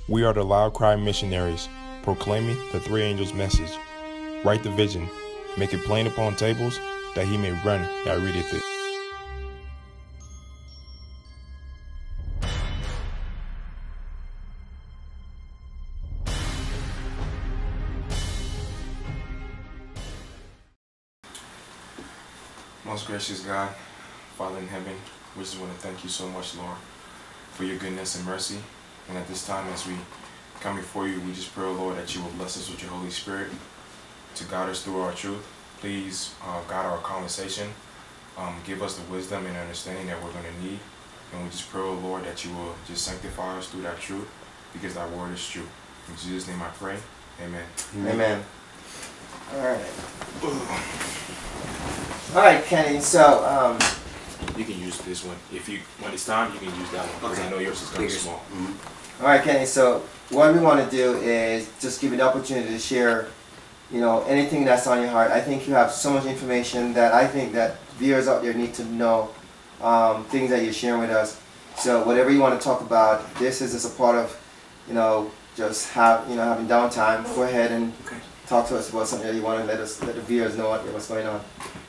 We are the Loud Cry missionaries, proclaiming the three angels' message. Write the vision, make it plain upon tables, that he may run that readeth it. Most gracious God, Father in heaven, we just want to thank you so much, Lord, for your goodness and mercy. And at this time, as we come before you, we just pray, Lord, that you will bless us with your Holy Spirit to guide us through our truth. Please guide our conversation. Give us the wisdom and understanding that we're going to need. And we just pray, Lord, that you will just sanctify us through that truth, because that word is true. In Jesus' name I pray. Amen. Amen. All right. All right, Kenny. So, you can use this one. If you, when it's time, you can use that one, because I know yours is going to be small. All right, Kenny. So, what we want to do is just give you the opportunity to share, you know, anything that's on your heart. I think you have so much information that I think that viewers out there need to know, things that you're sharing with us. So, whatever you want to talk about, this is just a part of, you know, just having downtime. Go ahead and talk to us about something that you want to let the viewers know what's going on.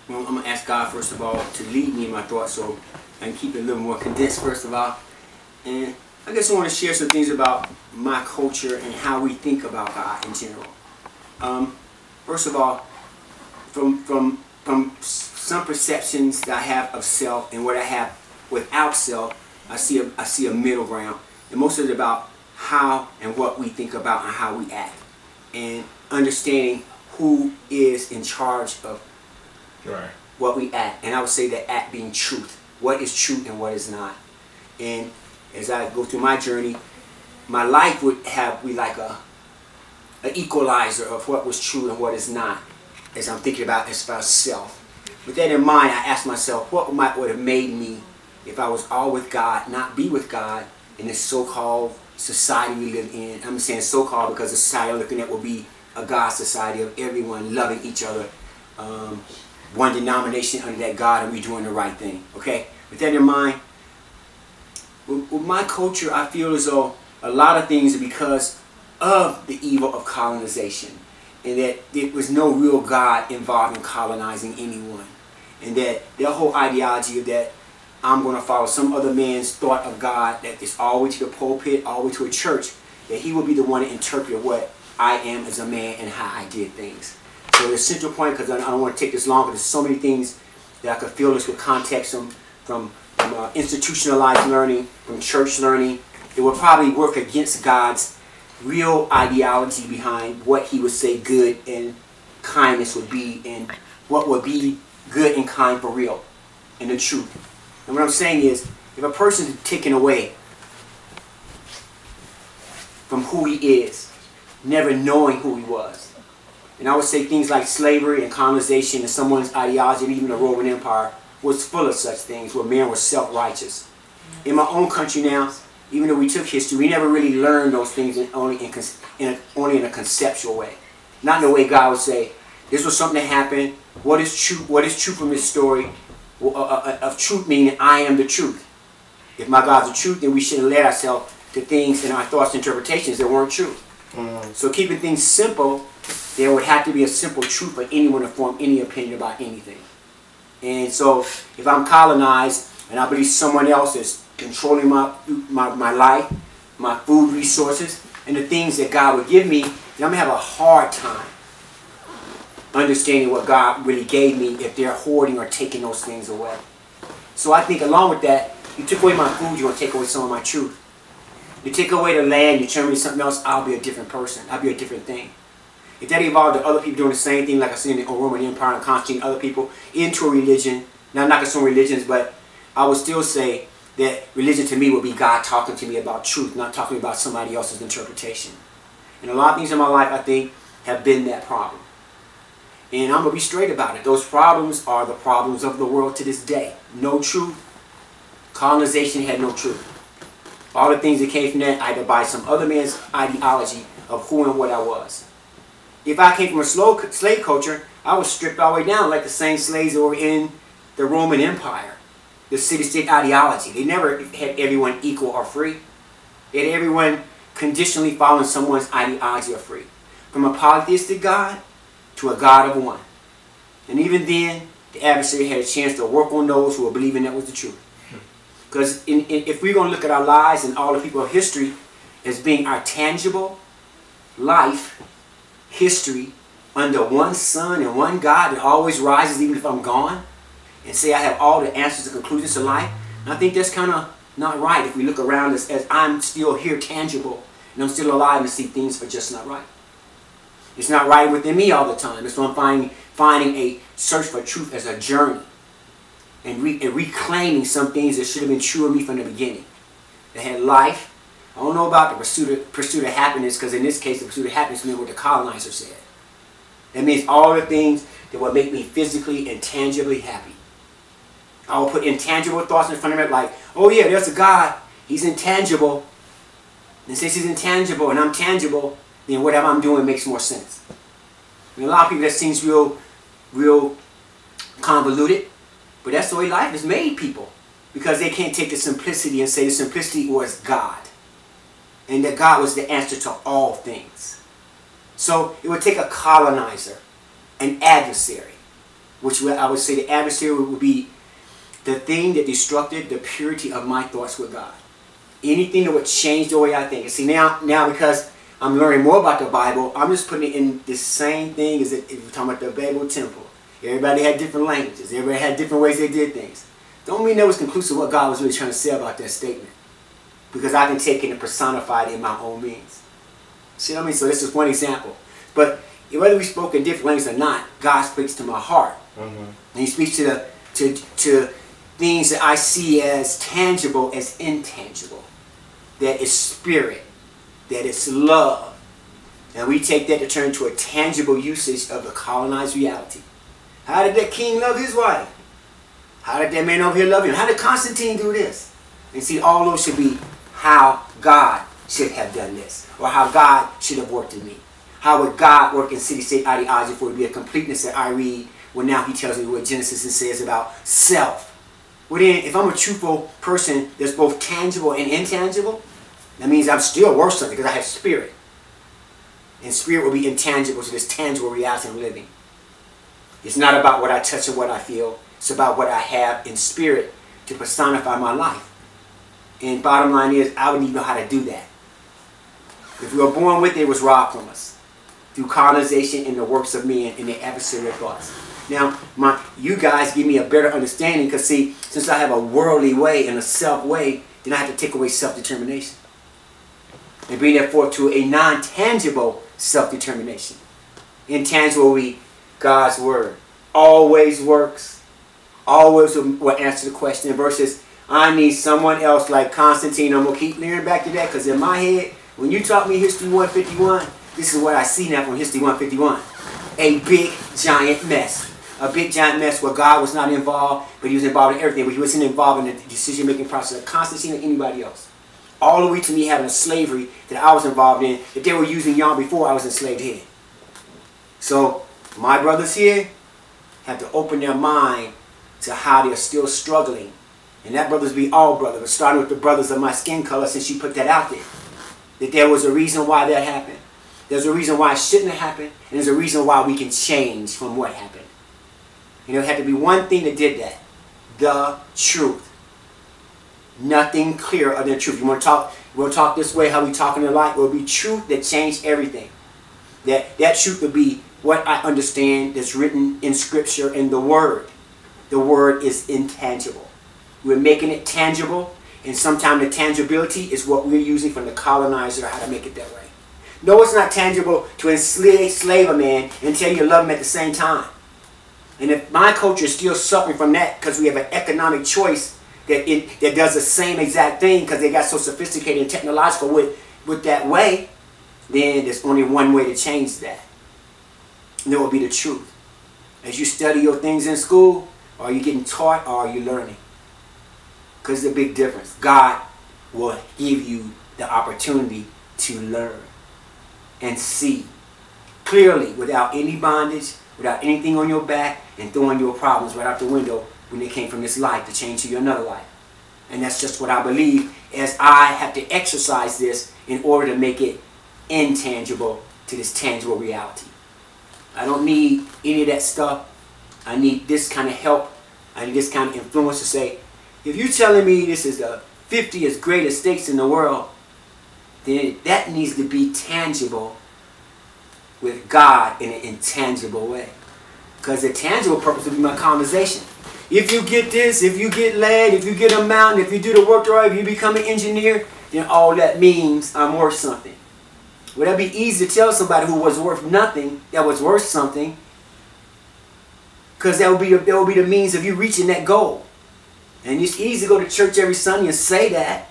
Well, I'm going to ask God, first of all, to lead me in my thoughts so I can keep it a little more condensed, first of all. And I guess I want to share some things about my culture and how we think about God in general. First of all, from some perceptions that I have of self and what I have without self, I see a middle ground. And most of it about how and what we think about and how we act. And understanding who is in charge of what we act. And I would say that act being truth. What is truth and what is not. And as I go through my journey, my life would be like an equalizer of what was true and what is not, as I'm thinking about as far as self. With that in mind, I ask myself, what would have made me, if I was all with God, not be with God in this so-called society we live in. I'm saying so-called because the society I'm looking at will be a God society of everyone loving each other, one denomination under that God, and we doing the right thing. Okay? With that in mind, with my culture, I feel as though a lot of things are because of the evil of colonization, and that there was no real God involved in colonizing anyone, and that their whole ideology of that I'm going to follow some other man's thought of God, that is all the way to the pulpit, all the way to a church, that he will be the one to interpret what I am as a man and how I did things. So the central point, because I don't want to take this long, but there's so many things that I could feel this with context from institutionalized learning, from church learning. It would probably work against God's real ideology behind what he would say good and kindness would be, and what would be good and kind for real, and the truth. And what I'm saying is, if a person is taken away from who he is, never knowing who he was, and I would say things like slavery and colonization and someone's ideology, and even the Roman Empire, was full of such things where men were self-righteous. In my own country now, even though we took history, we never really learned those things only in a conceptual way. Not in the way God would say, this was something that happened, what is true from this story, of truth meaning I am the truth. If my God's the truth, then we shouldn't let ourselves to things in our thoughts and interpretations that weren't true. So keeping things simple, there would have to be a simple truth for anyone to form any opinion about anything. And so if I'm colonized and I believe someone else is controlling my life, my food resources, and the things that God would give me, then I'm going to have a hard time understanding what God really gave me if they're hoarding or taking those things away. So I think along with that, you took away my food, you're going to take away some of my truth. You take away the land, you turn me to something else, I'll be a different person. I'll be a different thing. If that evolved to other people doing the same thing, like I said in the Roman Empire and Constantine, other people into a religion, not knocking some religions, but I would still say that religion to me would be God talking to me about truth, not talking about somebody else's interpretation. And a lot of things in my life, I think, have been that problem. And I'm going to be straight about it. Those problems are the problems of the world to this day. No truth. Colonization had no truth. All the things that came from that, either by some other man's ideology of who and what I was. If I came from a slave culture, I was stripped all the way down like the same slaves that were in the Roman Empire. The city-state ideology. They never had everyone equal or free. They had everyone conditionally following someone's ideology are free. From a polytheistic God to a God of one. And even then, the adversary had a chance to work on those who were believing that was the truth. Because if we're going to look at our lives and all the people of history as being our tangible life, history, under one sun and one God that always rises even if I'm gone, and say I have all the answers and conclusions to life, and I think that's kind of not right if we look around as I'm still here tangible and I'm still alive and see things are just not right. It's not right within me all the time. It's why I'm finding a search for truth as a journey and reclaiming some things that should have been true of me from the beginning. That had life. I don't know about the pursuit of happiness, because in this case the pursuit of happiness meant what the colonizer said. That means all the things that will make me physically and tangibly happy. I will put intangible thoughts in front of it like, oh yeah, there's a God. He's intangible. And since he's intangible and I'm tangible, then whatever I'm doing makes more sense. I mean, a lot of people, that seems real convoluted, but that's the way life is made, people. Because they can't take the simplicity and say the simplicity was God. And that God was the answer to all things. So it would take a colonizer, an adversary, which I would say the adversary would be the thing that destructed the purity of my thoughts with God. Anything that would change the way I think. And see, now because I'm learning more about the Bible, I'm just putting it in the same thing as if we're talking about the Babel temple. Everybody had different languages. Everybody had different ways they did things. Don't mean that was conclusive what God was really trying to say about that statement. Because I can take it and personify it in my own means. See what I mean? So this is one example. But whether we spoke in different languages or not, God speaks to my heart. And he speaks to things that I see as tangible as intangible. That is spirit. That is love. And we take that to turn into a tangible usage of the colonized reality. How did that king love his wife? How did that man over here love him? How did Constantine do this? And see, all those should be how God should have done this. Or how God should have worked in me. How would God work in city-state ideology for it to be a completeness that I read when now he tells me what Genesis says about self. Well then, if I'm a truthful person that's both tangible and intangible, that means I'm still worth something because I have spirit. And spirit will be intangible to this tangible reality I'm living. It's not about what I touch and what I feel. It's about what I have in spirit to personify my life. And bottom line is, I wouldn't even know how to do that. If we were born with it, it was robbed from us. Through colonization and the works of men and their adversarial thoughts. Now, you guys give me a better understanding because see, since I have a worldly way and a self way, then I have to take away self-determination. And bring that forth to a non-tangible self-determination. Intangible will be God's word. Always works. Always will answer the question versus I need someone else like Constantine. I'm going to keep leaning back to that because in my head, when you taught me History 151, this is what I see now from History 151. A big, giant mess. A big, giant mess where God was not involved, but he was involved in everything. But he wasn't involved in the decision-making process of Constantine or anybody else. All the way to me having a slavery that I was involved in, that they were using y'all before I was enslaved here. So, my brothers here have to open their mind to how they're still struggling. And that brothers be all brothers, but starting with the brothers of my skin color since you put that out there. That there was a reason why that happened. There's a reason why it shouldn't have happened. And there's a reason why we can change from what happened. You know, it had to be one thing that did that. The truth. Nothing clearer other than truth. You want to talk this way, how we talking in life? It will be truth that changed everything. That truth will be what I understand that's written in Scripture in the Word. The Word is intangible. We're making it tangible, and sometimes the tangibility is what we're using from the colonizer how to make it that way. No, it's not tangible to enslave a man and tell you love him at the same time. And if my culture is still suffering from that because we have an economic choice that does the same exact thing because they got so sophisticated and technological with that way, then there's only one way to change that. And that will be the truth. As you study your things in school, are you getting taught or are you learning? Because there's a big difference. God will give you the opportunity to learn and see clearly without any bondage, without anything on your back, and throwing your problems right out the window when they came from this life to change to another life. And that's just what I believe, as I have to exercise this in order to make it intangible to this tangible reality. I don't need any of that stuff. I need this kind of help. I need this kind of influence to say, if you're telling me this is the 50th greatest states in the world, then that needs to be tangible with God in an intangible way. Because the tangible purpose would be my conversation. If you get this, if you get land, if you get a mountain, if you do the work right, if you become an engineer, then all that means I'm worth something. Would that be easy to tell somebody who was worth nothing that was worth something? Because that would be the means of you reaching that goal. And it's easy to go to church every Sunday and say that.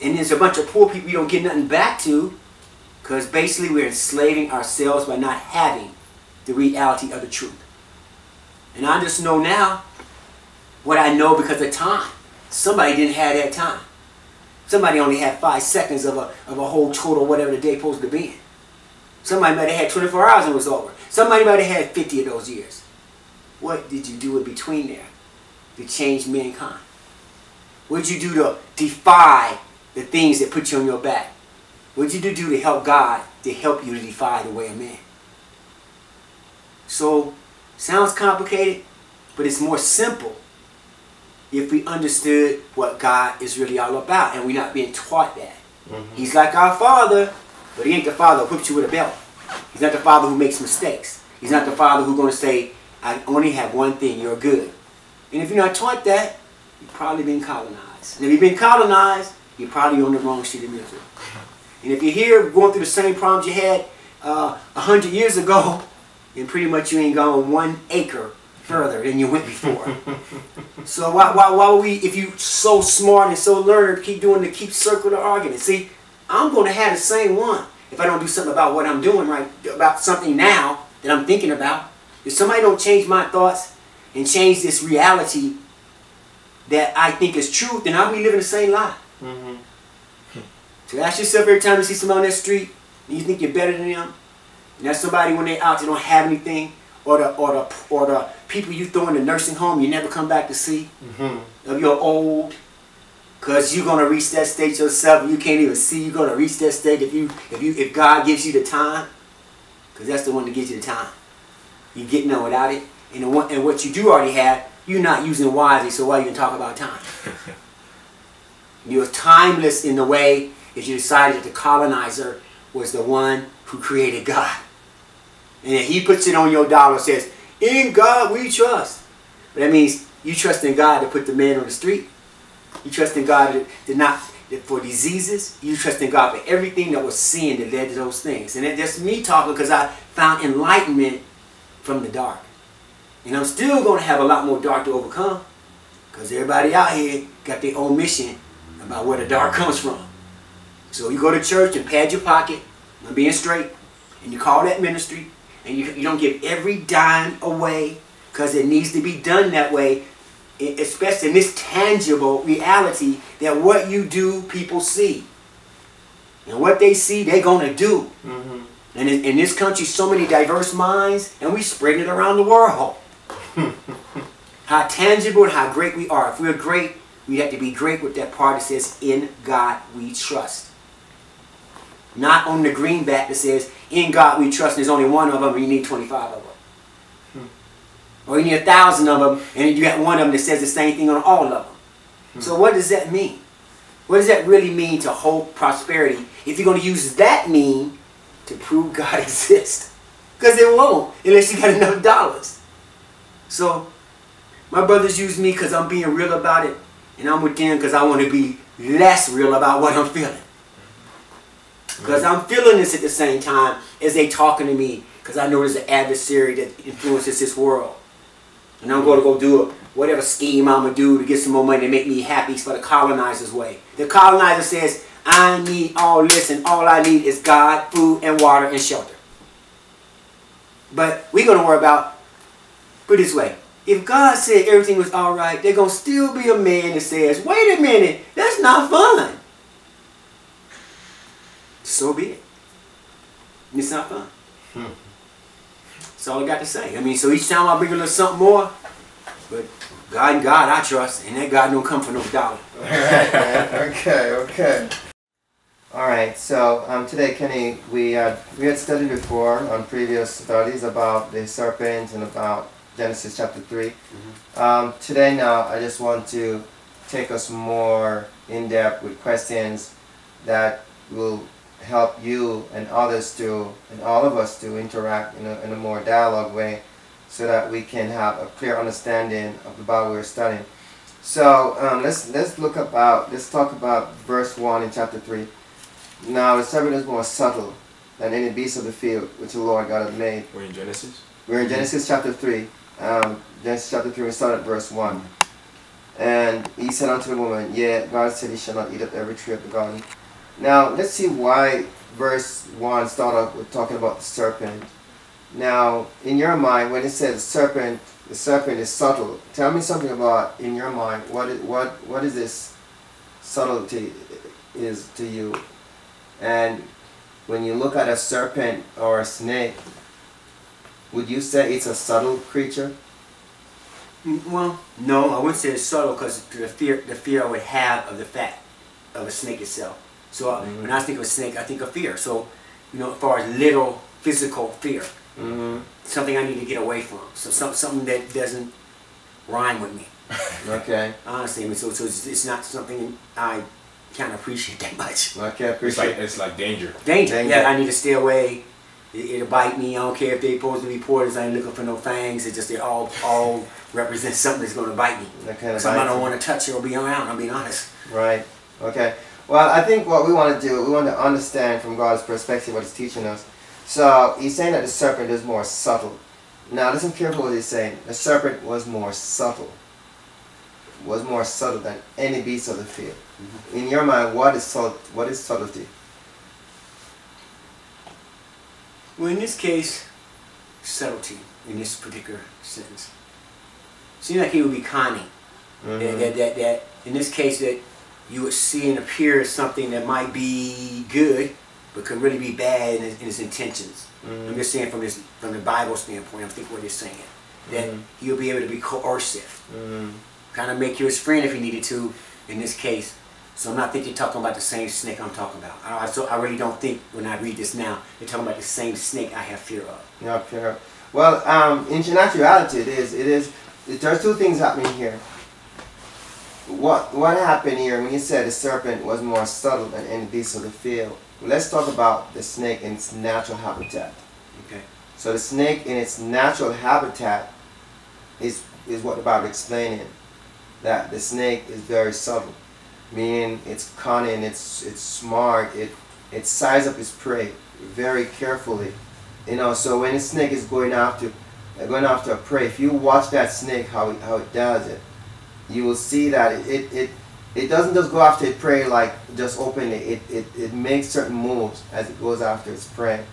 And there's a bunch of poor people you don't get nothing back to. Because basically we're enslaving ourselves by not having the reality of the truth. And I just know now what I know because of time. Somebody didn't have that time. Somebody only had 5 seconds of a whole total, whatever the day supposed to be. Somebody might have had 24 hours and it was over. Somebody might have had 50 of those years. What did you do in between there to change mankind? What did you do to defy the things that put you on your back? What did you do to help God to help you to defy the way of man? So, sounds complicated, but it's more simple if we understood what God is really all about, and we're not being taught that. He's like our Father, but He ain't the Father who whips you with a belt. He's not the Father who makes mistakes. He's not the Father who's going to say, I only have one thing, you're good. And if you're not taught that, you've probably been colonized. And if you've been colonized, you're probably on the wrong sheet of music. And if you're here going through the same problems you had 100 years ago, then pretty much you ain't gone 1 acre further than you went before. So why would we, if you so smart and so learned, keep circular argument? See, I'm going to have the same one if I don't do something about what I'm doing right, about something now that I'm thinking about. If somebody don't change my thoughts and change this reality that I think is truth, then I'll be living the same lie. So ask yourself every time you see somebody on that street and you think you're better than them, and that's somebody when they're out, they don't have anything, or the people you throw in the nursing home you never come back to see, if you're old, because you're gonna reach that state yourself, you can't even see you're gonna reach that state if God gives you the time, because that's the one that gives you the time. You're getting there without it, and what you do already have, you're not using wisely. So why you can talk about time? You're timeless in the way that you decided that the colonizer was the one who created God. And then He puts it on your dollar and says, in God we trust. But that means you trust in God to put the man on the street. You trust in God for diseases. You trust in God for everything that was sin that led to those things. And that's me talking because I found enlightenment from the dark. And I'm still going to have a lot more dark to overcome because everybody out here got their own mission about where the dark comes from. So you go to church and pad your pocket, I'm being straight, and you call that ministry, and you don't give every dime away because it needs to be done that way, especially in this tangible reality that what you do, people see. And what they see, they're going to do. And in this country, so many diverse minds, and we spread it around the world. How tangible and how great we are. If we're great, we have to be great with that part that says, in God we trust. Not on the greenback that says, in God we trust, and there's only one of them, and you need 25 of them. Or you need 1,000 of them, and you got one of them that says the same thing on all of them. So what does that mean? What does that really mean to hold prosperity if you're going to use that mean to prove God exists? Because it won't, unless you got enough dollars. So, my brothers use me because I'm being real about it, and I'm with them because I want to be less real about what I'm feeling. Because I'm feeling this at the same time as they talking to me, because I know there's an adversary that influences this world. And I'm going to go do whatever scheme I'm going to do to get some more money to make me happy for the colonizer's way. The colonizer says, I need all this, and all I need is God, food, and water, and shelter. But we're going to worry about, put it this way, if God said everything was all right, there's going to still be a man that says, wait a minute, that's not fun. So be it. It's not fun. That's all I got to say. I mean, so each time I bring a little something more, but God and God I trust, and that God don't come for no dollar. Okay. All right. So today, Kenny, we had studied before on previous studies about the serpent and about Genesis chapter 3. Today, now, I just want to take us more in depth with questions that will help you and others to, and all of us to interact in a more dialogue way, so that we can have a clear understanding of the Bible we're studying. So let's talk about verse 1 in chapter 3. Now the serpent is more subtle than any beast of the field which the Lord God had made. We're in Genesis? We're in Genesis chapter 3. Genesis chapter 3, we start at verse 1. And he said unto the woman, Yea, God said, He shall not eat of every tree of the garden. Now let's see why verse 1 started off with talking about the serpent. Now, in your mind, when it says the serpent is subtle, tell me something about, in your mind, what is this subtlety is to you? And when you look at a serpent or a snake, would you say it's a subtle creature? Well, no, I wouldn't say it's subtle, because the fear I would have of the fact of a snake itself. So when I think of a snake, I think of fear. So, as far as little physical fear. Something I need to get away from. So something that doesn't rhyme with me. Okay. Honestly, I mean, so it's not something I can't appreciate that much. Okay, appreciate. It's like danger. Danger. Yeah, I need to stay away. It'll bite me. I don't care if they're supposed to be porters. I ain't looking for no fangs. It's just they all represent something that's going to bite me. Something I don't want to touch or be around. I'm being honest. Right. Okay. Well, I think what we want to do, we want to understand from God's perspective what He's teaching us. So he's saying that the serpent is more subtle. Now listen carefully what he's saying. The serpent was more subtle. Was more subtle than any beast of the field. In your mind, what is subtlety? Well, in this case, subtlety in this particular sentence. Seems like he would be conning. That in this case that you would see and appear as something that might be good, but could really be bad in his intentions. I'm just saying from the Bible standpoint, I think what he's saying. That he'll be able to be coercive. Kind of make you his friend if he needed to, in this case. So I'm not thinking talking about the same snake I'm talking about. I really don't think when I read this now, they're talking about the same snake I have fear of. Yeah, fear. Well, in actuality, there's two things happening here. What happened here when you said the serpent was more subtle than any beast of the field? Let's talk about the snake in its natural habitat. Okay. So the snake in its natural habitat is what the Bible is explaining. That the snake is very subtle, meaning it's cunning, it's smart, it sizes up its prey very carefully. So when a snake is going after a prey, if you watch that snake how it does it, you will see that it doesn't just go after its prey like just openly. It makes certain moves as it goes after its prey.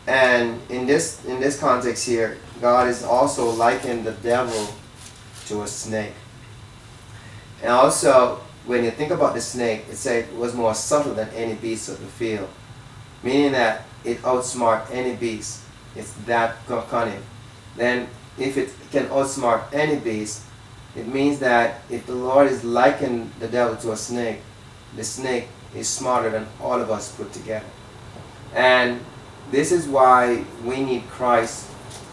And in this context here, God is also likened the devil to a snake. And also, when you think about the snake, it said it was more subtle than any beast of the field, meaning that it outsmart any beast. It's that cunning. Then, if it can outsmart any beast, it means that if the Lord is likened the devil to a snake, the snake is smarter than all of us put together. And this is why we need Christ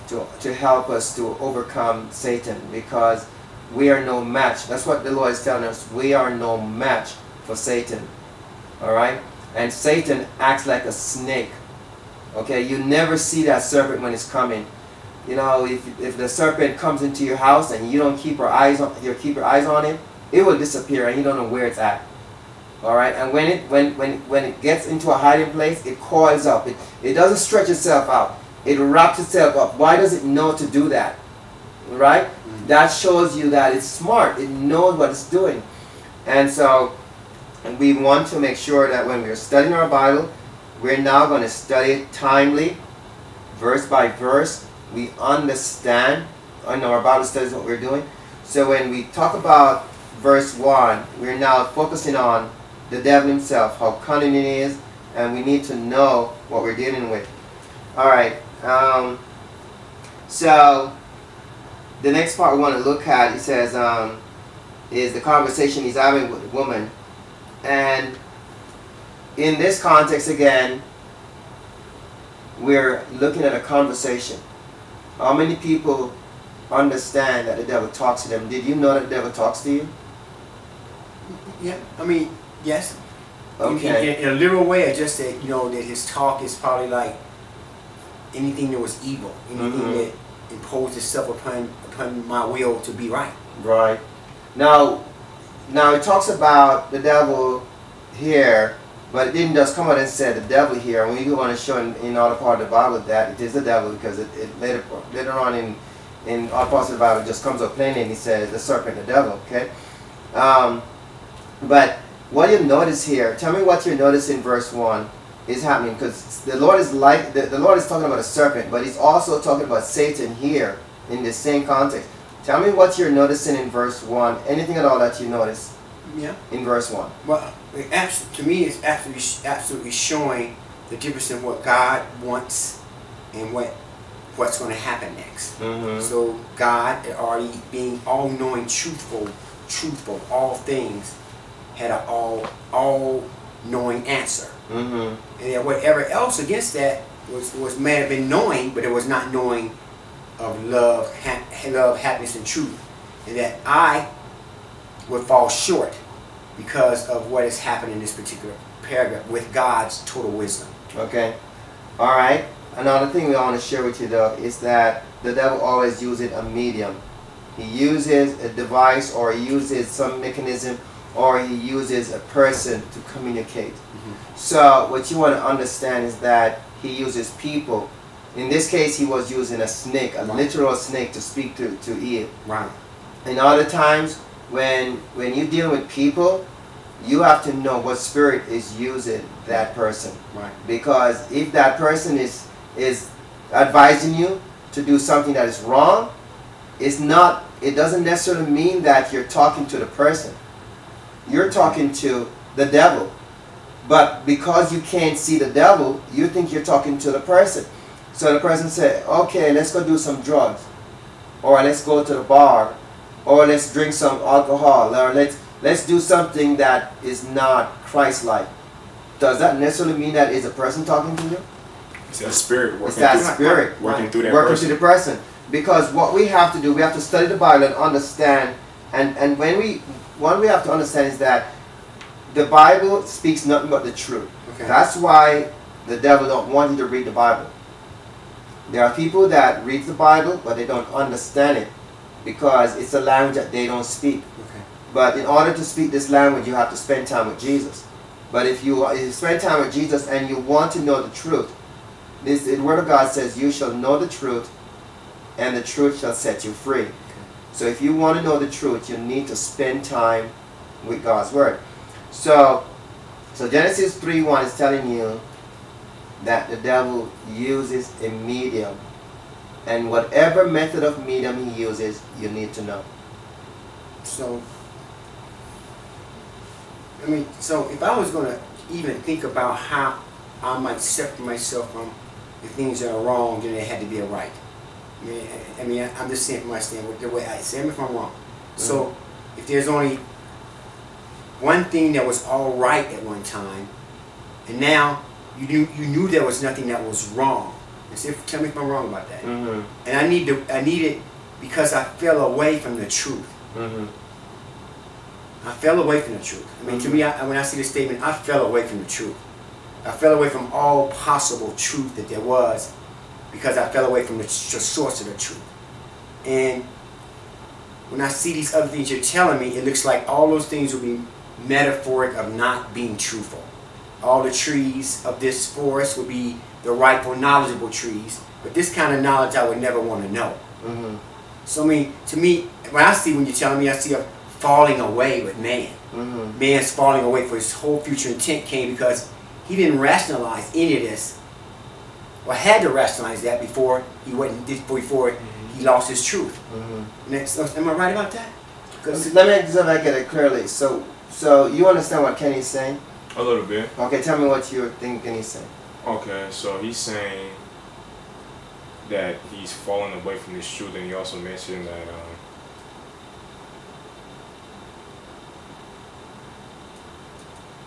to help us to overcome Satan, because we are no match. That's what the Lord is telling us. We are no match for Satan. Alright? And Satan acts like a snake. Okay? You never see that serpent when it's coming. If the serpent comes into your house and you don't keep your eyes on it, it will disappear and you don't know where it's at. Alright? And when it gets into a hiding place, it coils up. It doesn't stretch itself out. It wraps itself up. Why does it know to do that? Right? That shows you that it's smart. It knows what it's doing. And so we want to make sure that when we're studying our Bible, we're now going to study it timely, verse by verse. We understand. I know our Bible study is what we're doing. So when we talk about verse 1, we're now focusing on the devil himself, how cunning he is, and we need to know what we're dealing with. Alright, so the next part we want to look at, it says, is the conversation he's having with the woman. And in this context, again, we're looking at a conversation. How many people understand that the devil talks to them? Did you know that the devil talks to you? Yeah, I mean, yes. Okay. In a literal way, I just said, you know, that his talk is probably like anything that was evil, anything that imposed itself upon my will to be right. Right. Now it talks about the devil here, but it didn't just come out and say the devil here. And we want to show in other part of the Bible that it is the devil, because it later on in other parts of the Bible it just comes up plainly and he says the serpent, the devil. Okay. But what you notice here, tell me what you notice in verse 1 is happening, because the Lord is like the Lord is talking about a serpent, but he's also talking about Satan here in the same context. Tell me what you're noticing in verse 1. Anything at all that you notice? Yeah. In verse 1. Well, to me, it's absolutely showing the difference in what God wants and what's going to happen next. So God, already being all-knowing, truthful, all things, had an all-knowing answer. And then whatever else against that may have been knowing, but it was not knowing of love, happiness, and truth, and that I would fall short because of what has happened in this particular paragraph with God's total wisdom. Okay. All right. Another thing we want to share with you, though, is that the devil always uses a medium. He uses a device, or he uses some mechanism, or he uses a person to communicate. So what you want to understand is that he uses people. In this case, he was using a snake, a literal snake, to speak to Eve. Right. And other times, when you deal with people, you have to know what spirit is using that person. Right. Because if that person is advising you to do something that is wrong, it doesn't necessarily mean that you're talking to the person. You're talking to the devil. But because you can't see the devil, you think you're talking to the person. So the person said, okay, let's go do some drugs, or let's go to the bar, or let's drink some alcohol, or let's do something that is not Christ-like. Does that necessarily mean that is a person talking to you? It's that spirit working. It's that spirit working through that working person. through the person. Because what we have to do, we have to study the Bible and understand. And when we have to understand is that the Bible speaks nothing but the truth. Okay. That's why the devil don't want you to read the Bible. There are people that read the Bible, but they don't understand it because it's a language that they don't speak. Okay. But in order to speak this language, you have to spend time with Jesus. But if you spend time with Jesus and you want to know the truth, the Word of God says, you shall know the truth, and the truth shall set you free. Okay. So if you want to know the truth, you need to spend time with God's Word. So Genesis 3:1 is telling you that the devil uses a medium, and whatever method of medium he uses, you need to know. So, I mean, so if I was going to even think about how I might separate myself from the things that are wrong, then it had to be a right. I mean, I'm just saying from my standpoint, the way I say it, if I'm wrong. So, if there's only one thing that was all right at one time, and now you knew there was nothing that was wrong. And say, tell me if I'm wrong about that. And I need it because I fell away from the truth. I fell away from the truth. I mean, to me, when I see this statement, I fell away from the truth. I fell away from all possible truth that there was because I fell away from the source of the truth. And when I see these other things you're telling me, it looks like all those things will be metaphoric of not being truthful. All the trees of this forest would be the rightful, knowledgeable trees, but this kind of knowledge I would never want to know. So I mean, to me, when you're telling me, I see a falling away with man. Man's falling away for his whole future intent came because he didn't rationalize any of this, or had to rationalize that before he he lost his truth. Am I right about that? Let me just make it clearly. So you understand what Kenny's saying? A little bit. Okay, tell me what you're thinking he's saying. Okay, so he's saying that he's fallen away from this truth, and he also mentioned that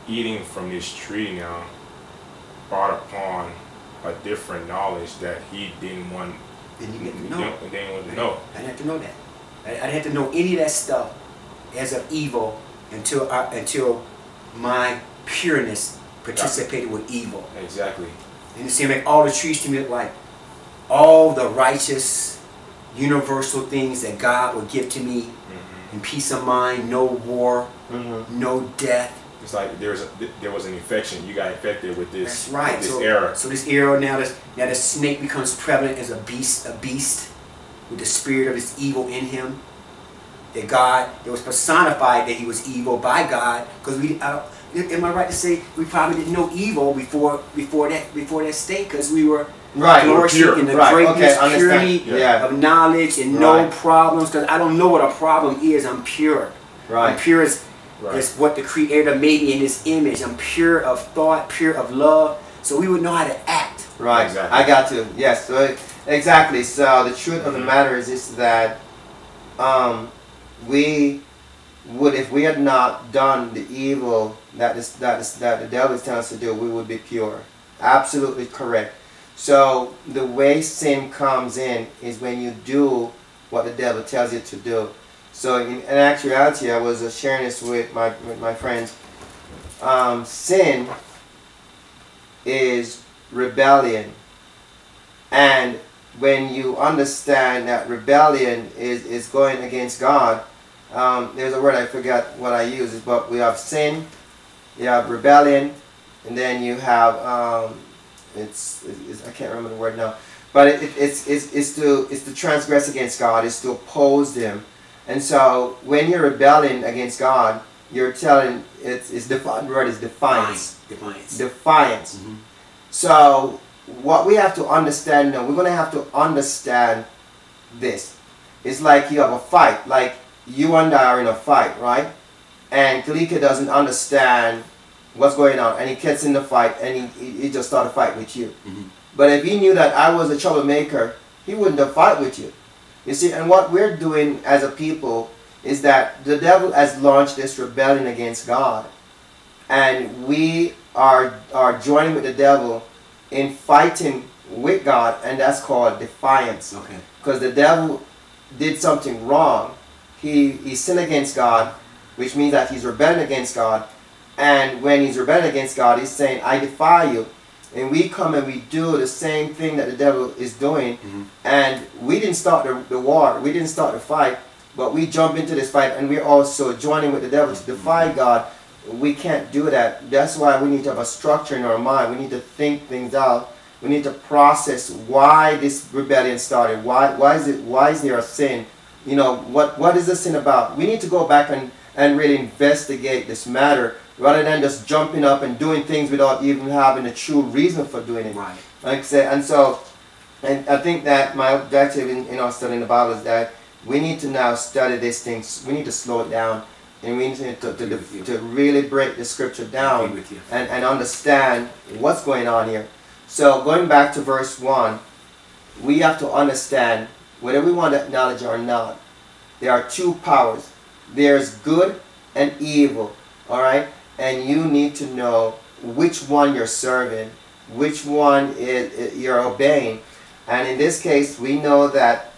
eating from this tree now brought upon a different knowledge that he didn't want. Then you get to know. Didn't want to know. I didn't have to know that. I didn't have to know any of that stuff as of evil until my pureness participated with evil. Exactly. And it seemed like all the trees to me look like all the righteous, universal things that God would give to me in peace of mind, no war, no death. It's like there was an infection. You got infected with this. That's right. With this error. So this error now the snake becomes prevalent as a beast with the spirit of his evil in him. That God, that was personified that he was evil by God, because am I right to say we probably didn't know evil before that state, because we were flourishing in the greatness, purity of knowledge and no problems, because I don't know what a problem is. I'm pure. I'm pure as what the Creator made me in His image. I'm pure of thought, pure of love, so we would know how to act. Right. Exactly. I got to. Yes. So exactly. So the truth of the matter is that we would, if we had not done the evil that the devil is telling us to do, we would be pure. Absolutely correct. So the way sin comes in is when you do what the devil tells you to do. So in actuality, I was sharing this with my friends. Sin is rebellion, and when you understand that rebellion is going against God, there's a word I forgot what I use, but we have sin, you have rebellion, and then you have I can't remember the word now, but it's to transgress against God, it's to oppose Him. And so when you're rebelling against God, you're telling the word is defiance. Defiance. So what we have to understand now, we're going to have to understand this. It's like you have a fight, like you and I are in a fight, right? And Kalika doesn't understand what's going on, and he gets in the fight, and he just started a fight with you. But if he knew that I was a troublemaker, he wouldn't have fought with you. You see, and what we're doing as a people is that the devil has launched this rebellion against God, and we are joining with the devil in fighting with God, and that's called defiance. Okay. Because the devil did something wrong. He sinned against God, which means that he's rebelling against God. And when he's rebelling against God, he's saying, I defy you. And we come and we do the same thing that the devil is doing. And we didn't start the war. We didn't start the fight. But we jump into this fight, and we're also joining with the devil to defy God. We can't do that. That's why we need to have a structure in our mind. We need to think things out. We need to process why this rebellion started. Why is there a sin? You know, what is the sin about? We need to go back and really investigate this matter, rather than just jumping up and doing things without even having a true reason for doing it. Right. Like I said, and I think that my objective in our studying the Bible is that we need to now study these things. We need to slow it down, and we need to really break the scripture down and understand what's going on here. So going back to verse 1, we have to understand, whether we want to acknowledge or not, there are two powers. There's good and evil, all right? And you need to know which one you're serving, which one you're obeying. And in this case, we know that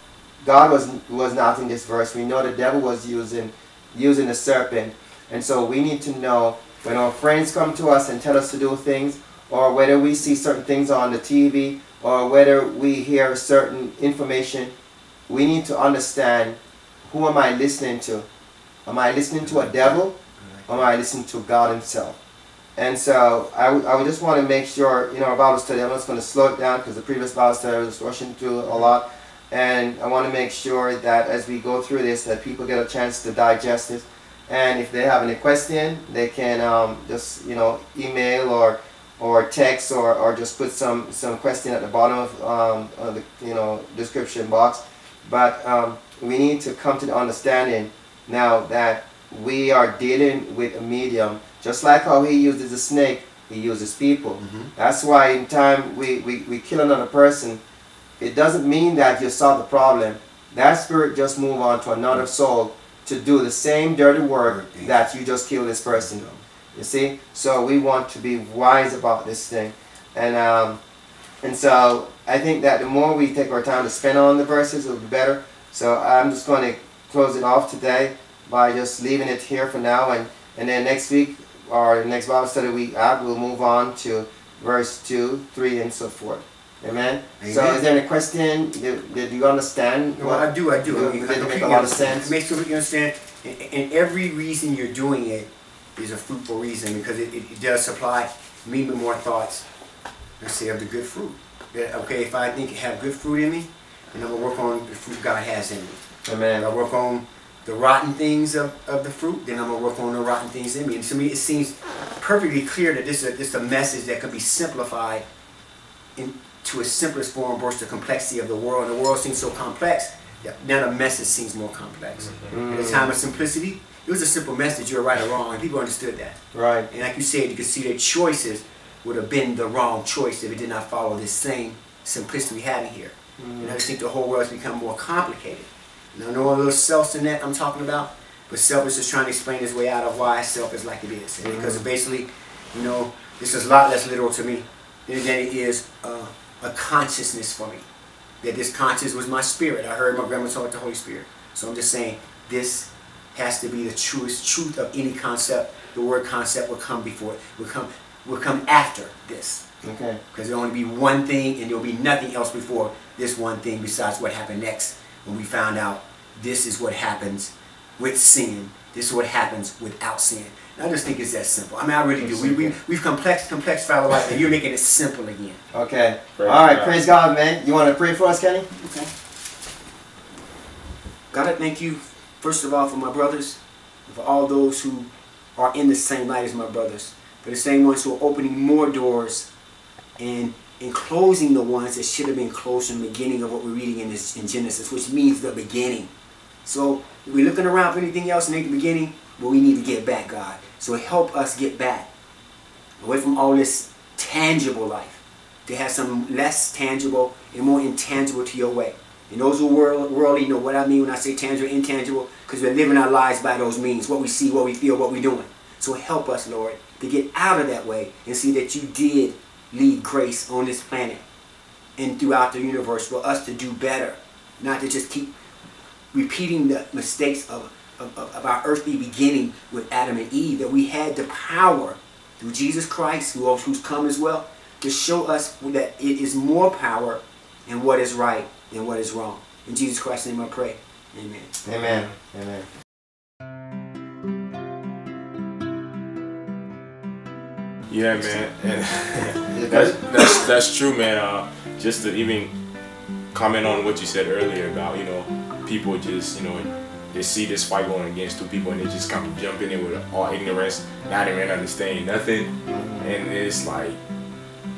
God was not in this verse. We know the devil was using the serpent. And so we need to know, when our friends come to us and tell us to do things, or whether we see certain things on the TV, or whether we hear certain information, we need to understand, who am I listening to? Am I listening to a devil, or am I listening to God Himself? And so I would just want to make sure, our Bible study, I'm just going to slow it down because the previous Bible study I was rushing through a lot. And I want to make sure that as we go through this, that people get a chance to digest this. And if they have any question, they can just email or text or just put some question at the bottom of the description box. But we need to come to the understanding now that we are dealing with a medium. Just like how He uses a snake, He uses people. That's why in time we kill another person, it doesn't mean that you solve the problem. That spirit just move on to another soul to do the same dirty work that you just killed this person. You see? So we want to be wise about this thing. And so I think that the more we take our time to spend on the verses, it will be better. So I'm just going to close it off today by just leaving it here for now. And then next week, or next Bible study we have, we'll move on to verse 2, 3, and so forth. Amen? Amen. So is there any question? Did you understand? No, I do. Did it make a lot of sense? It makes you understand. And every reason you're doing it is a fruitful reason, because it does supply me with more thoughts, let's say, of the good fruit. That, okay, if I think I have good fruit in me, then I'm going to work on the fruit God has in me. Amen. If I work on the rotten things of the fruit, then I'm going to work on the rotten things in me. And to me, it seems perfectly clear that this is a message that can be simplified into a simplest form versus the complexity of the world. And the world seems so complex, now the message seems more complex. At the time of simplicity, it was a simple message, you're right or wrong, and people understood that. Right. And like you said, you could see their choices would have been the wrong choice if it did not follow this same simplicity we have in here. And I just think the whole world has become more complicated. And I know a little self in that I'm talking about, but self is just trying to explain his way out of why self is like it is. And because basically, you know, this is a lot less literal to me than it is a consciousness for me. That this conscious was my spirit. I heard my grandma talk about the Holy Spirit. So I'm just saying, this has to be the truest truth of any concept. The word concept will come before it. Will come after this. Okay. Because there'll only be one thing, and there'll be nothing else before this one thing besides what happened next when we found out this is what happens with sin. This is what happens without sin. And I just think it's that simple. I mean, I really do. We've complex our life, and you're making it simple again. Okay. All right. Praise God, man. You want to pray for us, Kenny? Okay. God, I thank you, first of all, for my brothers, and for all those who are in the same light as my brothers, for the same ones who are opening more doors and closing the ones that should have been closed in the beginning of what we're reading in Genesis, which means the beginning. So if we're looking around for anything else and ain't the beginning, well, we need to get back, God. So help us get back away from all this tangible life to have some less tangible and more intangible to your way. And those who are worldly know what I mean when I say tangible, intangible, because we're living our lives by those means, what we see, what we feel, what we're doing. So help us, Lord, to get out of that way and see that you did leave grace on this planet and throughout the universe for us to do better, not to just keep repeating the mistakes of our earthly beginning with Adam and Eve, that we had the power through Jesus Christ, who's come as well, to show us that it is more power in what is right than what is wrong. In Jesus Christ's name I pray. Amen. Amen. Amen. Yeah, man. And that's true, man. Just to even comment on what you said earlier about, you know, people just, you know, they see this fight going against two people and they just kind of jump in it with all ignorance, not even understanding nothing. And it's like,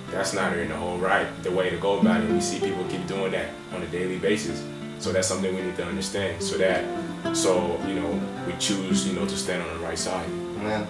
that's not even the whole the way to go about it. We see people keep doing that on a daily basis. So that's something we need to understand. So you know, we choose, you know, to stand on the right side. Amen.